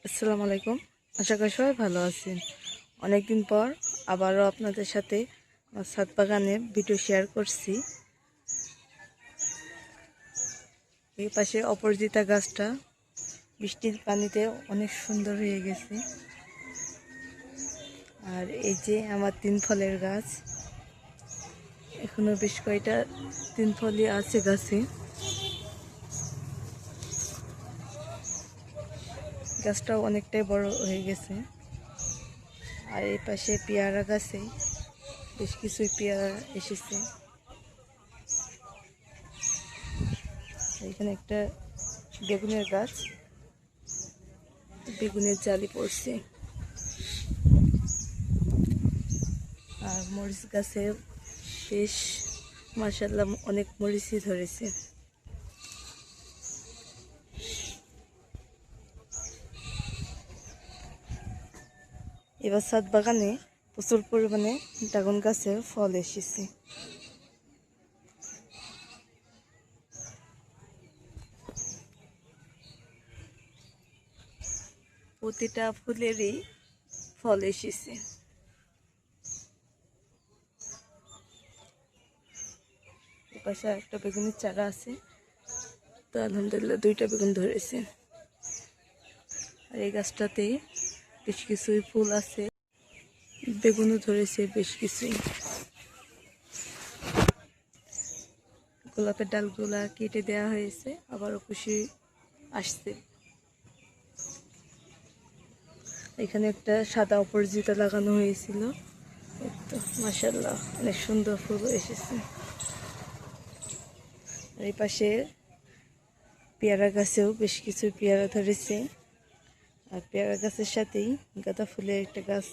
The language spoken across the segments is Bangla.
আসসালামু আলাইকুম। আশা করি সবাই ভালো আছেন। অনেকদিন পর আবারও আপনাদের সাথে আমার ছাদ বাগানের ভিডিও শেয়ার করছি। এই পাশে অপরাজিতা গাছটা বৃষ্টির পানিতে অনেক সুন্দর হয়ে গেছে। আর এই যে আমার 3 ফলের গাছ, এখনো বেশ কয়টা 3 ফলই আছে গাছে। গাছটাও অনেকটাই বড় হয়ে গেছে। আর এই পাশে পেয়ারা গাছে বেশ কিছুই পেয়ারা এসেছে। এখানে একটা বেগুনের গাছ, বেগুনের জালি পড়ছে। আর মরিচ গাছে বেশ মাশাআল্লাহ অনেক মরিচই ধরেছে। এবার ছাদ বাগানে প্রচুর পরিমাণে ড্রাগন গাছের ফল এসেছে। প্রতিটা ফুলেরই ফল এসেছে। এপাশে একটা বেগুনের চারা আছে, তো আলহামদুলিল্লাহ 2টা বেগুন ধরেছে। আর এই গাছটাতে বেশ কিছুই ফুল আছে, বেগুনও ধরেছে বেশ কিছুই। গোলাপের ডালগুলা কেটে দেওয়া হয়েছে, আবারও খুশি আসছে। এখানে একটা সাদা অপরাজিতা লাগানো হয়েছিল, তো মাশাআল্লাহ অনেক সুন্দর ফুল এসেছে। আর এই পাশে পেয়ারা গাছেও বেশ কিছু পেয়ারা ধরেছে। আর পেয়ারা গাছের সাথেই গাঁদা ফুলের একটা গাছ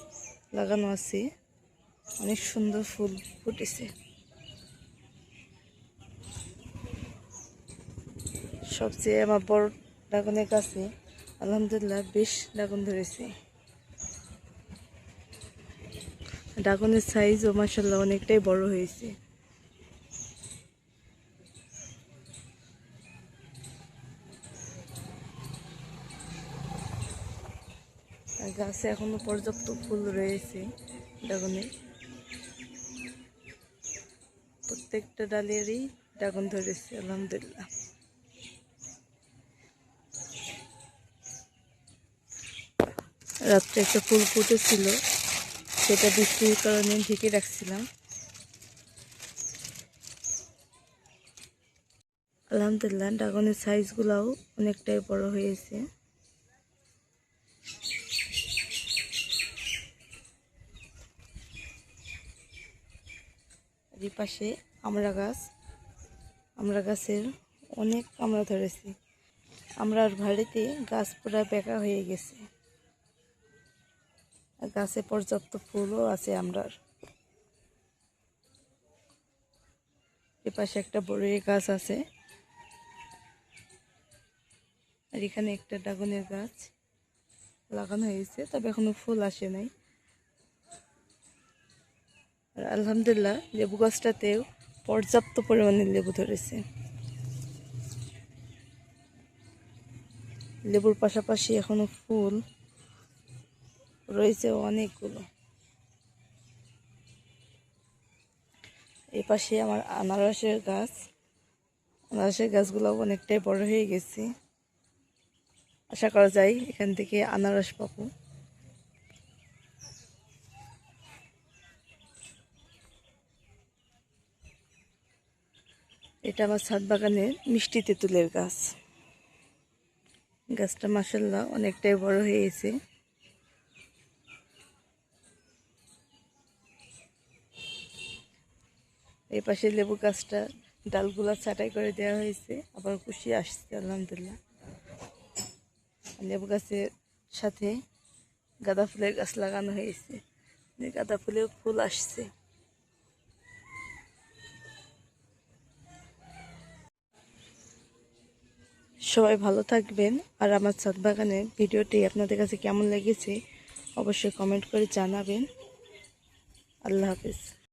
লাগানো আছে, অনেক সুন্দর ফুল ফুটেছে। সবচেয়ে আমার বড় ড্রাগনের গাছে আলহামদুলিল্লাহ বেশ ড্রাগন ধরেছে। ড্রাগনের সাইজও মাশাআল্লাহ অনেকটাই বড় হয়েছে। আর গাছে এখনো পর্যাপ্ত ফুল রয়েছে ড্রাগনের। প্রত্যেকটা ডালেরই ড্রাগন ধরেছে আলহামদুলিল্লাহ। রাত্রে একটা ফুল ফুটেছিল, সেটা বৃষ্টির কারণে ঢেকে রাখছিলাম। আলহামদুলিল্লাহ ড্রাগনের সাইজগুলাও অনেকটাই বড় হয়েছে। এই পাশে আমরা গাছের অনেক আমরা ধরেছি। আমরার বাড়িতে গাছ পুরা বেঁকা হয়ে গেছে, গাছে পর্যাপ্ত ফুলও আছে আমরার। এপাশে একটা বড়ই গাছ আছে, আর এখানে একটা ড্রাগনের গাছ লাগানো হয়েছে, তবে এখনো ফুল আসে নাই। আর আলহামদুলিল্লাহ লেবু গাছটাতেও পর্যাপ্ত পরিমাণে লেবু ধরেছে। লেবুর পাশাপাশি এখনো ফুল রয়েছে অনেকগুলো। এই পাশে আমার আনারসের গাছগুলো অনেকটাই বড় হয়ে গেছে। আশা করা যায় এখান থেকে আনারস পাবো। এটা আমার ছাদ বাগানের মিষ্টি তেঁতুলের গাছ। গাছটা মাশাআল্লাহ অনেকটাই বড় হয়েছে। এই পাশে লেবু গাছটা ডালগুলা ছাঁটাই করে দেওয়া হয়েছে, আবার খুশি আসছে আলহামদুলিল্লাহ। লেবু গাছের সাথে গাঁদা ফুলের গাছ লাগানো হয়েছে, গাঁদা ফুলেও ফুল আসছে। সবাই ভালো থাকবেন। আর আমার ছাদ বাগানের ভিডিওটি আপনাদের কাছে কেমন লেগেছে অবশ্যই কমেন্ট করে জানাবেন। আল্লাহ হাফেজ।